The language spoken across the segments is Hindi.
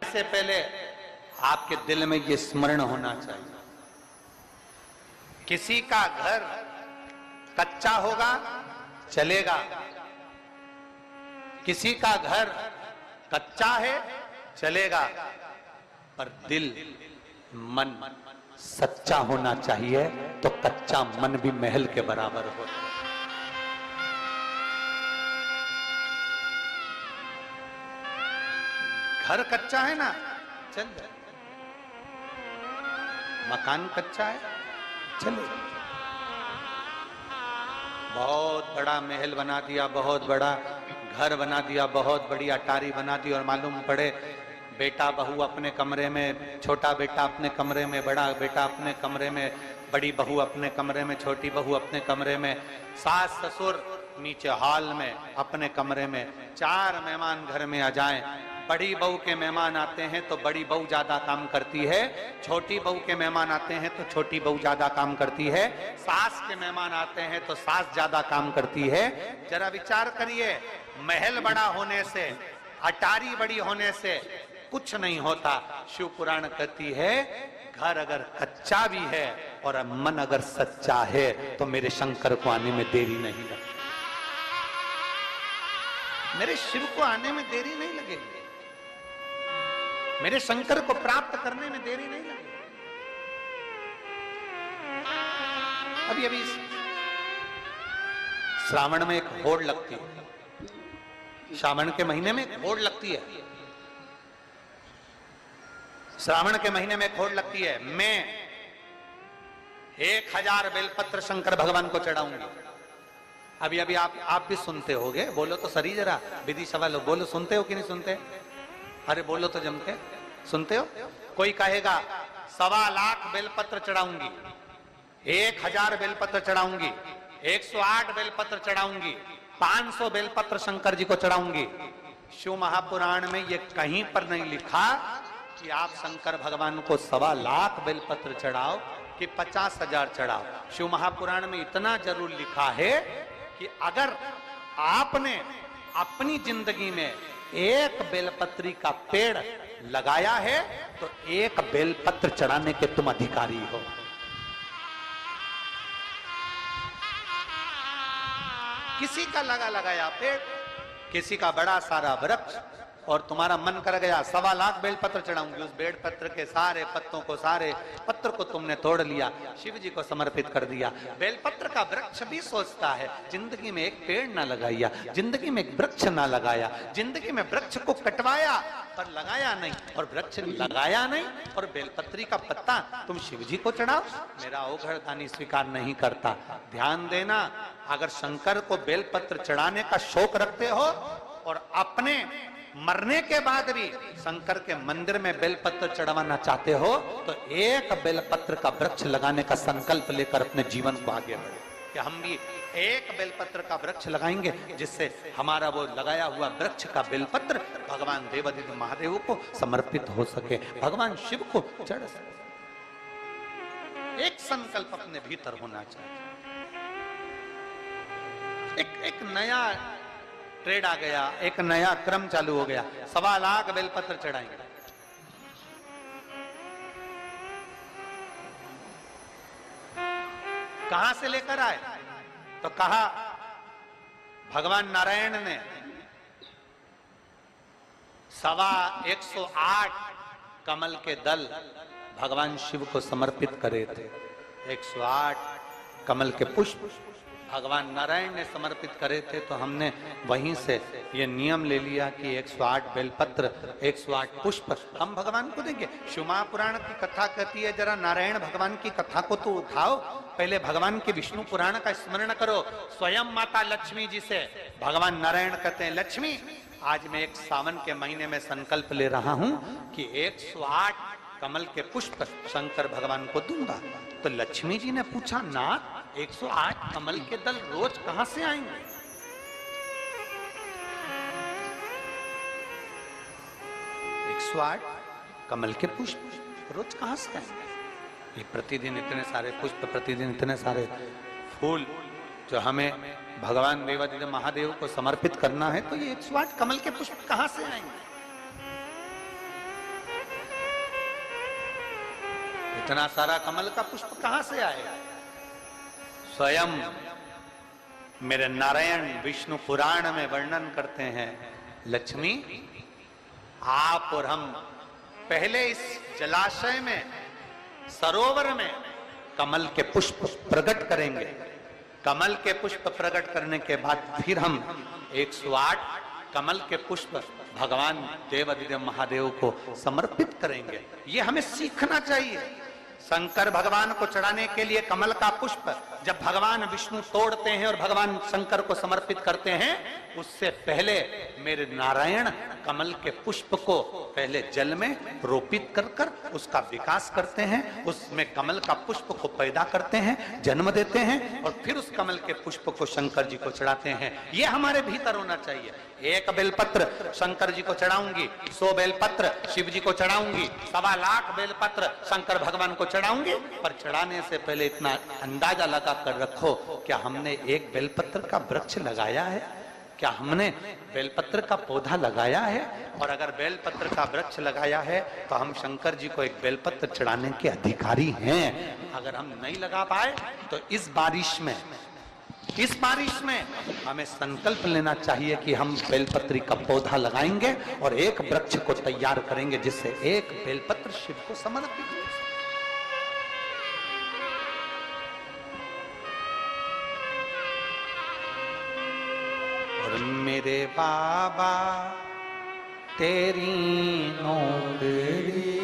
से पहले आपके दिल में ये स्मरण होना चाहिए, किसी का घर कच्चा होगा चलेगा, किसी का घर कच्चा है चलेगा, पर दिल मन सच्चा होना चाहिए, तो कच्चा मन भी महल के बराबर होता है। घर कच्चा है ना, चल जाए, मकान कच्चा है चले, बहुत बड़ा महल बना दिया, बहुत बड़ा घर बना दिया, बहुत बड़ी अटारी बना दी, और मालूम पड़े बेटा बहू अपने कमरे में, छोटा बेटा अपने कमरे में, बड़ा बेटा अपने कमरे में, बड़ी बहू अपने कमरे में, छोटी बहू अपने कमरे में, सास ससुर नीचे हॉल में अपने कमरे में, 4 मेहमान घर में आ जाएं। बड़ी बहू के मेहमान आते हैं तो बड़ी बहू ज्यादा काम करती है, छोटी बहू के मेहमान आते हैं तो छोटी बहू ज्यादा काम करती है, सास के मेहमान आते हैं तो सास ज्यादा काम करती है। जरा विचार करिए, महल बड़ा होने से, अटारी बड़ी होने से कुछ नहीं होता। शिव पुराण कहती है, घर अगर कच्चा भी है और मन अगर सच्चा है तो मेरे शंकर को आने में देरी नहीं लगेगी, मेरे शिव को आने में देरी नहीं लगेगी, मेरे शंकर को प्राप्त करने में देरी नहीं लगेगी। अभी श्रावण में एक होड़ लगती है, श्रावण के महीने में एक होड़ लगती है, श्रावण के महीने में एक होड़ लगती है। मैं 1000 बेलपत्र शंकर भगवान को चढ़ाऊंगी। अभी आप भी सुनते होगे, बोलो तो सही जरा, विधि सवाल हो, बोलो सुनते हो कि नहीं सुनते? अरे बोलो तो जमके, सुनते हो? कोई कहेगा 1.25 लाख बेलपत्र चढ़ाऊंगी, 1000 बेलपत्र चढ़ाऊंगी, 108 बेलपत्र चढ़ाऊंगी, 500 बेलपत्र शंकर जी को चढ़ाऊंगी। शिव महापुराण में ये कहीं पर नहीं लिखा कि आप शंकर भगवान को 1.25 लाख बेलपत्र चढ़ाओ कि 50,000 चढ़ाओ। शिव महापुराण में इतना जरूर लिखा है कि अगर आपने अपनी जिंदगी में एक बेलपत्री का पेड़ लगाया है तो एक बेलपत्र चढ़ाने के तुम अधिकारी हो। किसी का लगाया पेड़, किसी का बड़ा सारा वृक्ष, और तुम्हारा मन कर गया 1.25 लाख बेलपत्र चढ़ाऊंगी, उस बेलपत्र के सारे पत्तों को, सारे पत्र को तुमने तोड़ लिया, शिव जी को समर्पित कर दिया। बेलपत्र का वृक्ष भी सोचता है, जिंदगी में एक पेड़ ना लगाया, जिंदगी में एक वृक्ष ना लगाया, जिंदगी में वृक्ष को कटवाया पर लगाया नहीं, और वृक्ष लगाया नहीं, और बेलपत्री का पत्ता तुम शिव जी को चढ़ाओ, मेरा ओघड़ दानी स्वीकार नहीं करता। ध्यान देना, अगर शंकर को बेलपत्र चढ़ाने का शौक रखते हो और अपने मरने के बाद भी शंकर के मंदिर में बेलपत्र चढ़वाना चाहते हो तो एक बेलपत्र का वृक्ष लगाने का संकल्प लेकर अपने जीवन को आगे बढ़े कि हम भी एक बेलपत्र का वृक्ष लगाएंगे, जिससे हमारा वो लगाया हुआ वृक्ष का बेलपत्र भगवान देवादिदेव महादेव को समर्पित हो सके, भगवान शिव को चढ़ सके। एक संकल्प अपने भीतर होना चाहिए। एक नया ट्रेड आ गया, एक नया क्रम चालू हो गया, 1.25 लाख बेलपत्र चढ़ाएंगे। कहां से लेकर आए? तो कहा भगवान नारायण ने 108 कमल के दल भगवान शिव को समर्पित करे थे। 108 कमल के पुष्प भगवान नारायण ने समर्पित करे थे, तो हमने वहीं से ये नियम ले लिया कि 108 बेलपत्र, 108 पुष्प हम भगवान को देंगे। शिव महापुराण की कथा कहती है, जरा नारायण भगवान की कथा को तो उठाओ, पहले भगवान के विष्णु पुराण का स्मरण करो। स्वयं माता लक्ष्मी जी से भगवान नारायण कहते हैं, लक्ष्मी आज मैं एक सावन के महीने में संकल्प ले रहा हूं कि 108 कमल के पुष्प शंकर भगवान को दूंगा। तो लक्ष्मी जी ने पूछा, नाथ 108 कमल के दल रोज कहां से आएंगे? कमल के पुष्प रोज कहां से आएंगे? ये प्रतिदिन इतने सारे पुष्प, प्रतिदिन इतने सारे फूल जो हमें भगवान देवादिदेव महादेव को समर्पित करना है, तो ये 108 कमल के पुष्प कहां से आएंगे? इतना सारा कमल का पुष्प कहां से आएगा? स्वयं मेरे नारायण विष्णु पुराण में वर्णन करते हैं, लक्ष्मी आप और हम पहले इस जलाशय में, सरोवर में कमल के पुष्प प्रकट करेंगे। कमल के पुष्प प्रकट करने के बाद फिर हम 108 कमल के पुष्प भगवान देवाधिदेव महादेव को समर्पित करेंगे। ये हमें सीखना चाहिए। शंकर भगवान को चढ़ाने के लिए कमल का पुष्प जब भगवान विष्णु तोड़ते हैं और भगवान शंकर को समर्पित करते हैं, उससे पहले मेरे नारायण कमल के पुष्प को पहले जल में रोपित कर कर उसका विकास करते हैं, उसमें कमल का पुष्प को पैदा करते हैं, जन्म देते हैं और फिर उस कमल के पुष्प को शंकर जी को चढ़ाते हैं। ये हमारे भीतर होना चाहिए। एक बेलपत्र शंकर जी को चढ़ाऊंगी, 100 बेलपत्र शिव जी को चढ़ाऊंगी, 1.25 लाख बेलपत्र शंकर भगवान को चढ़ाऊंगी। पर चढ़ाने से पहले इतना अंदाजा लगा कर रखो, क्या हमने एक बेलपत्र का वृक्ष लगाया है? क्या हमने बेलपत्र का पौधा लगाया है? और अगर बेलपत्र का वृक्ष लगाया है तो हम शंकर जी को एक बेलपत्र चढ़ाने के अधिकारी हैं। अगर हम नहीं लगा पाए तो इस बारिश में हमें संकल्प लेना चाहिए कि हम बेलपत्री का पौधा लगाएंगे और एक वृक्ष को तैयार करेंगे जिससे एक बेलपत्र शिव को समर्पित हो। और मेरे बाबा तेरी नौकरी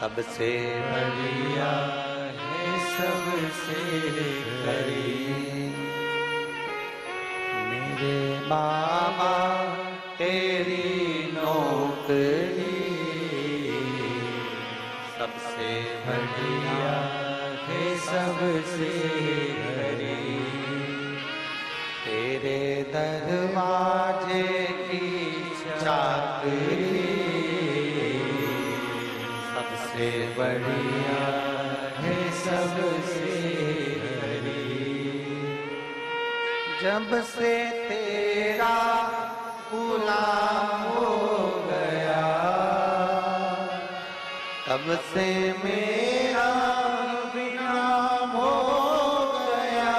सबसे बढ़िया है, सबसे करी। मेरे बाबा तेरी नौकरी सबसे बढ़िया है, सबसे करी। तेरे दरवाजे की चाकरी सबसे बढ़िया है, सबसे हरी। जब से तेरा गुलाम हो गया तब से मेरा विनाम हो गया।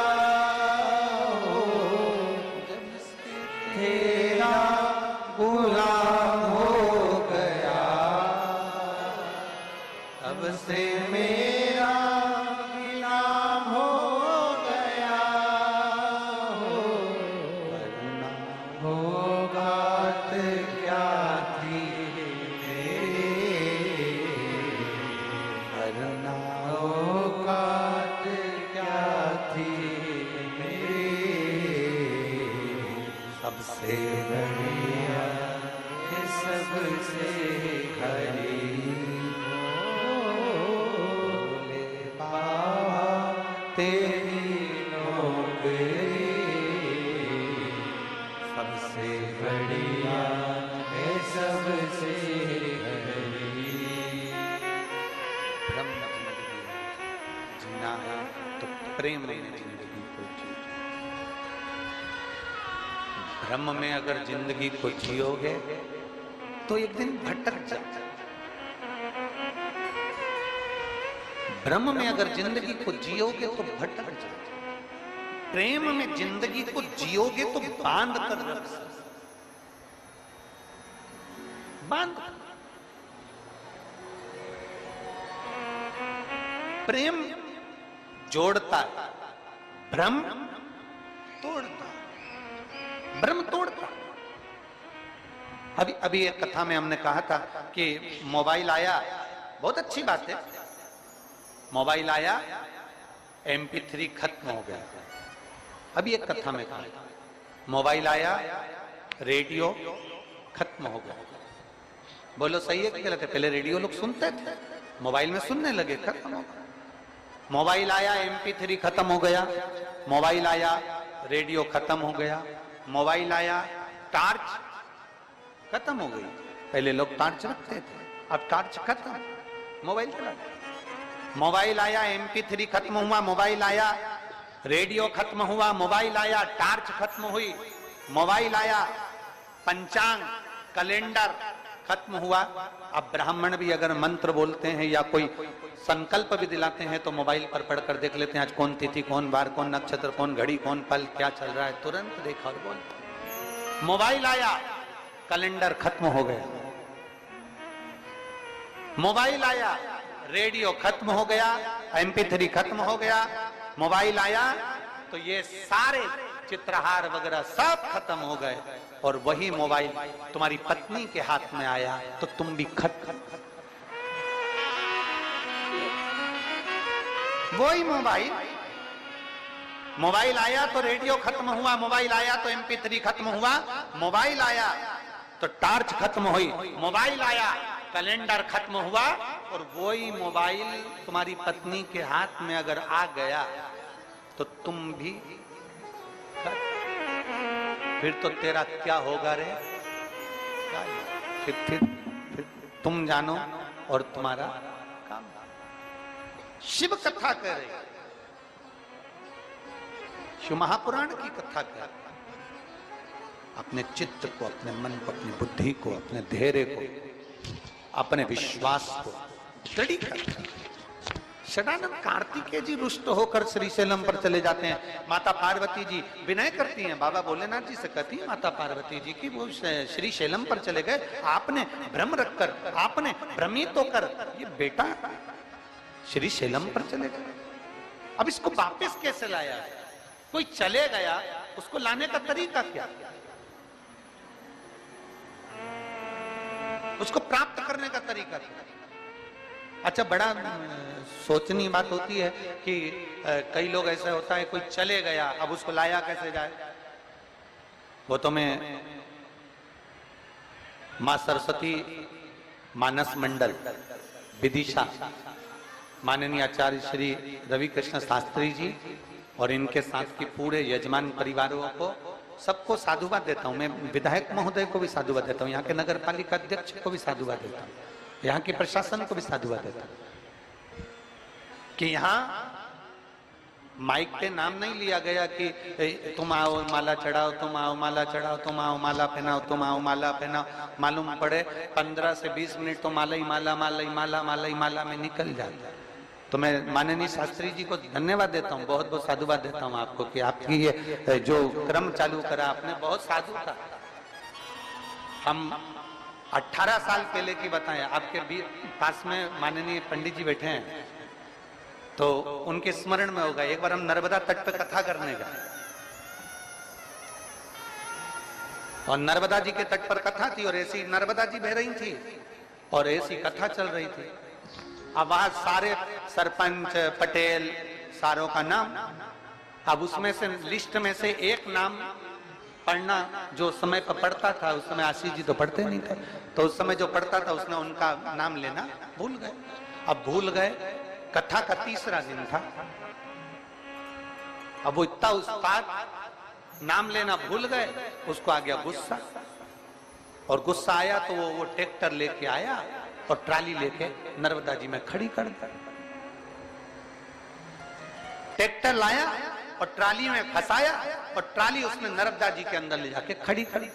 जब से तेरा गुलाम हो गया तब से मेरा विनाम हो गया। वरना भोगात क्या थी मेरे, वरना भोगात क्या थी मेरे। सबसे बढ़िया है, सबसे हरी। तेरी नौकरी सबसे बढ़िया है, सबसे हरी। ब्रह्म जीना है तो प्रेम में जिंदगी को जियो। ब्रह्म में अगर जिंदगी को जियोगे तो एक दिन भटक जाओगे। ब्रह्म में अगर जिंदगी को जियोगे तो भटक जाओगे। प्रेम में जिंदगी को जियोगे तो बांध कर रख सकते, बांध। प्रेम जोड़ता है, भ्रम तोड़ता, भ्रम तोड़ता। अभी एक कथा में हमने कहा था कि मोबाइल आया, बहुत अच्छी बात है। मोबाइल आया, MP3 खत्म हो गया। अभी एक कथा में कहा, मोबाइल आया, रेडियो खत्म हो गया। बोलो सही है कि गलत है? पहले रेडियो लोग सुनते थे, मोबाइल में सुनने लगे, खत्म हो गया। मोबाइल आया, MP3 खत्म हो गया। मोबाइल आया, रेडियो खत्म हो गया। मोबाइल आया, टार्च खत्म हो गई। पहले लोग टार्च रखते थे, अब टार्च खत्म, मोबाइल चला। मोबाइल आया, MP3 खत्म हुआ, मोबाइल आया, रेडियो खत्म हुआ, मोबाइल आया, टार्च खत्म हुई, मोबाइल आया, पंचांग, कैलेंडर खत्म हुआ। अब ब्राह्मण भी अगर मंत्र बोलते हैं या कोई संकल्प भी दिलाते हैं तो मोबाइल पर पढ़कर देख लेते हैं आज कौन तिथि, कौन वार, कौन नक्षत्र, कौन घड़ी, कौन पल, क्या चल रहा है, तुरंत देखा और बोल। मोबाइल आया, कैलेंडर खत्म हो गया। मोबाइल आया, रेडियो खत्म हो गया, MP3 खत्म हो गया। मोबाइल आया तो ये सारे चित्रहार वगैरह सब खत्म हो गए। और वही मोबाइल तुम्हारी पत्नी के हाथ में आया तो तुम भी खत्म। वही मोबाइल आया तो रेडियो खत्म हुआ, मोबाइल आया तो MP3 खत्म हुआ, मोबाइल आया तो टॉर्च खत्म हुई, मोबाइल आया कैलेंडर खत्म हुआ। और वही मोबाइल तुम्हारी पत्नी के हाथ में अगर आ गया तो तुम भी फिर तो तेरा क्या होगा रे? फिर तुम जानो और तुम्हारा काम। शिव कथा कह रहे, शिव महापुराण की कथा कह रहे। अपने चित्त को, अपने मन को, अपनी बुद्धि को, अपने धैर्य को, अपने विश्वास को दृढ़ कर। सदानंद कार्तिकेय जी रुष्ट होकर श्रीशैलम पर चले जाते हैं। माता पार्वती जी विनय करती हैं, बाबा भोलेनाथ जी से कहती है माता पार्वती जी की वो श्रीशैलम पर चले गए, आपने भ्रम रखकर, आपने भ्रमित होकर ये बेटा श्रीशैलम पर चले गए। अब इसको वापस कैसे लाया? कोई चले गया, उसको लाने का तरीका क्या? उसको प्राप्त करने का तरीका क्या? अच्छा, बड़ा सोचनी बात होती है कि कई लोग ऐसा होता है, कोई चले गया, अब उसको लाया कैसे जाए? वो तो मैं मां सरस्वती मानस मंडल विदिशा, माननीय आचार्य श्री रवि कृष्ण शास्त्री जी और इनके साथ के पूरे यजमान परिवारों को सबको साधुवाद देता हूं। मैं विधायक महोदय को भी साधुवाद देता हूं, यहाँ के नगर पालिका अध्यक्ष को भी साधुवाद देता हूं, यहाँ के प्रशासन को भी साधुवाद देता हूं कि यहाँ माइक पे नाम नहीं लिया गया कि तुम आओ माला चढ़ाओ, तुम आओ माला चढ़ाओ, तुम आओ माला पहनाओ, तुम आओ माला पहनाओ। मालूम पड़े 15 से 20 मिनट तो माला ही माला, माला ही माला, माला ही माला में निकल जाता है। तो मैं माननीय शास्त्री जी को धन्यवाद देता हूँ, बहुत बहुत साधुवाद देता हूँ आपको कि आपकी ये जो क्रम चालू करा आपने, बहुत साधु था। हम 18 साल पहले की बताएं, आपके पास में माननीय पंडित जी बैठे हैं तो उनके स्मरण में होगा, एक बार हम नर्मदा तट पे कथा करने गए और नर्मदा जी के तट पर कथा थी और ऐसी नर्मदा जी बह रही थी और ऐसी कथा चल रही थी। अब वहां सारे सरपंच पटेल सारों का नाम, अब उसमें से लिस्ट में से एक नाम पढ़ना जो समय पर पढ़ता था, उस समय आशीष जी तो पढ़ते नहीं थे, तो उस समय जो पढ़ता था उसने उनका नाम लेना भूल गए। अब भूल गए, कथा का तीसरा दिन था, अब वो इतना उस्ताद नाम लेना भूल गए, उसको आ गया गुस्सा और गुस्सा आया तो वो ट्रैक्टर लेके आया और ट्राली लेके नर्मदा जी में खड़ी कर दी। ट्रैक्टर लाया और ट्राली में फंसाया और ट्राली उसने नर्मदा जी के अंदर ले जाके खड़ी करी।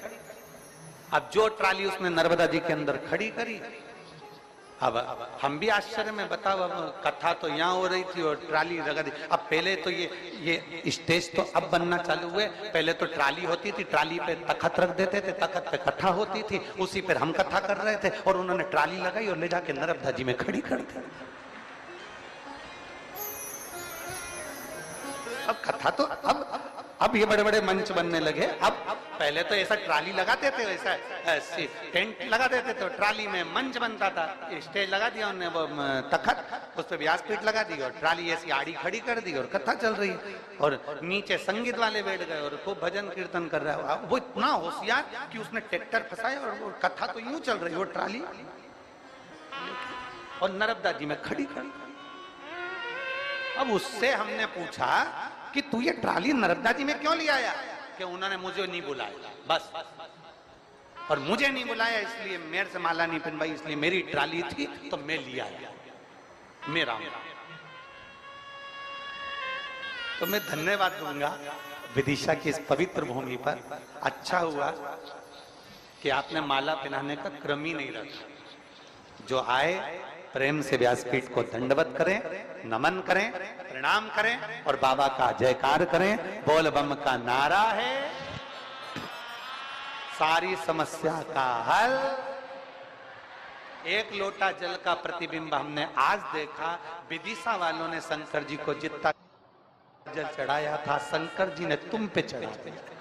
अब जो ट्राली उसने नर्मदा जी के अंदर खड़ी करी, अब हम भी आश्चर्य में, बताओ अब कथा तो यहाँ हो रही थी और ट्राली लगा दी। अब पहले तो ये स्टेज तो अब बनना चालू हुए, पहले तो ट्राली होती थी, ट्राली पे तखत रख देते थे, तखत पे कथा होती थी, उसी पर हम कथा कर रहे थे और उन्होंने ट्राली लगाई और ले जाके नर्मदा जी में खड़ी कर दी। अब कथा तो अब ये बड़े बड़े मंच बनने लगे। अब पहले तो ऐसा ट्राली लगाते थे, वैसा टेंट लगा देते थे, ट्राली में मंच बनता था, स्टेज लगा दिया उन्होंने, वो तखत, उस पर व्यासपीठ लगा दी और ट्राली ऐसी आड़ी खड़ी कर दी और कथा चल रही है और नीचे संगीत वाले बैठ गए और खूब भजन कीर्तन कर रहा है। वो इतना होशियार कि उसने ट्रैक्टर फंसाया और वो कथा तो यूं चल रही है, वो ट्राली और नर्मदा जी में खड़ी कर। अब उससे हमने पूछा कि तू ये ट्राली नर्मदा जी में क्यों ले आया? कि उन्होंने मुझे नहीं बुलाया बस, और मुझे नहीं बुलाया इसलिए मेरे से माला नहीं पहनवाई, इसलिए मेरी ट्राली थी तो मैं ले आया, मेरा। तो मैं धन्यवाद दूंगा विदिशा की इस पवित्र भूमि पर। अच्छा हुआ कि आपने माला पहनाने का क्रम ही नहीं रखा। जो आए प्रेम से व्यासपीठ को दंडवत करें, नमन करें, प्रणाम करें और बाबा का जयकार करें। बोल बम का नारा है सारी समस्या का हल। एक लोटा जल का प्रतिबिंब हमने आज देखा। विदिशा वालों ने शंकर जी को जितना जल चढ़ाया था, शंकर जी ने तुम पे चढ़ा दिया।